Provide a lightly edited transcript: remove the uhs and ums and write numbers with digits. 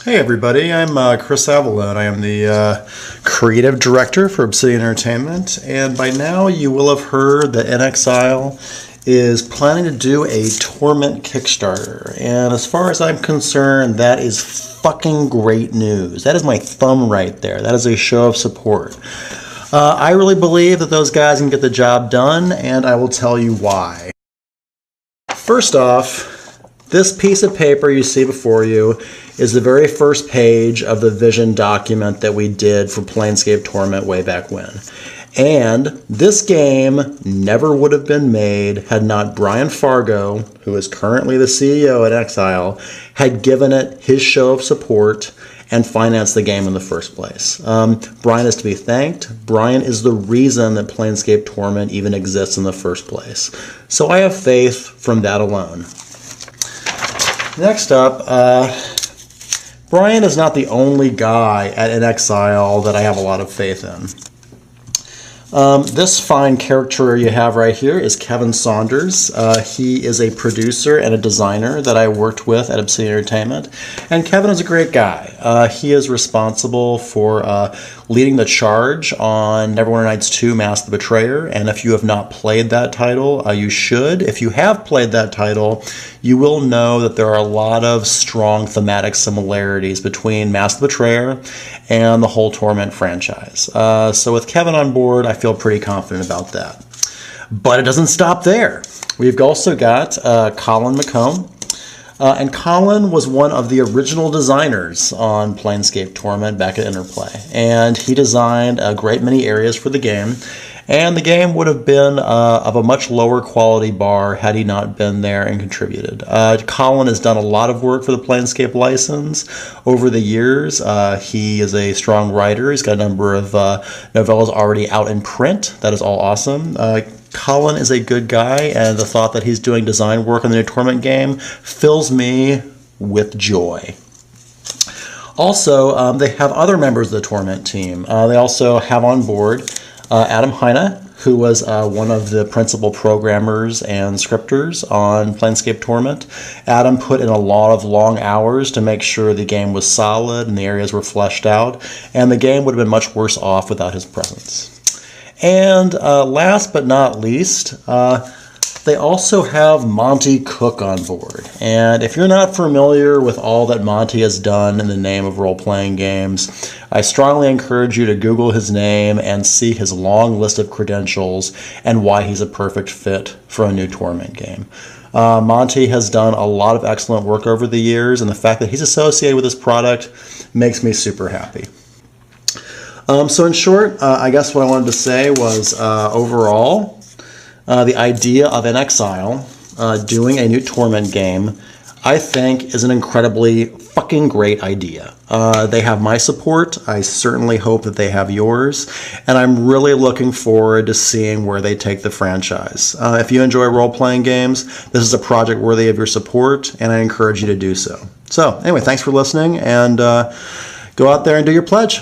Hey everybody, I'm Chris Avellone. I am the creative director for Obsidian Entertainment, and by now you will have heard that nXile is planning to do a Torment Kickstarter, and as far as I'm concerned, that is fucking great news. That is my thumb right there. That is a show of support. I really believe that those guys can get the job done, and I will tell you why. First off, this piece of paper you see before you is the very first page of the vision document that we did for Planescape Torment way back when. And this game never would have been made had not Brian Fargo, who is currently the CEO at nXile, had given it his show of support and financed the game in the first place. Brian is to be thanked. Brian is the reason that Planescape Torment even exists in the first place. So I have faith from that alone. Next up, Brian is not the only guy at nXile that I have a lot of faith in. This fine character you have right here is Kevin Saunders. He is a producer and a designer that I worked with at Obsidian Entertainment. And Kevin is a great guy. He is responsible for leading the charge on Neverwinter Nights 2 Mask the Betrayer. And if you have not played that title, you should. If you have played that title, you will know that there are a lot of strong thematic similarities between Mask the Betrayer and the whole Torment franchise. So with Kevin on board, I feel pretty confident about that. But it doesn't stop there. We've also got Colin McComb. And Colin was one of the original designers on Planescape Torment back at Interplay. And he designed a great many areas for the game. And the game would have been of a much lower quality bar had he not been there and contributed. Colin has done a lot of work for the Planescape license over the years. He is a strong writer. He's got a number of novellas already out in print. That is all awesome. Colin is a good guy, and the thought that he's doing design work on the new Torment game fills me with joy. Also, they have other members of the Torment team. They also have on board Adam Heine, who was one of the principal programmers and scripters on Planescape Torment. Adam put in a lot of long hours to make sure the game was solid and the areas were fleshed out, and the game would have been much worse off without his presence. And last but not least, they also have Monty Cook on board. And if you're not familiar with all that Monty has done in the name of role-playing games, I strongly encourage you to Google his name and see his long list of credentials and why he's a perfect fit for a new Torment game. Monty has done a lot of excellent work over the years, and the fact that he's associated with this product makes me super happy. So in short, I guess what I wanted to say was overall, the idea of nXile doing a new Torment game, I think, is an incredibly fucking great idea. They have my support. I certainly hope that they have yours. And I'm really looking forward to seeing where they take the franchise. If you enjoy role-playing games, this is a project worthy of your support, and I encourage you to do so. So anyway, thanks for listening, and go out there and do your pledge.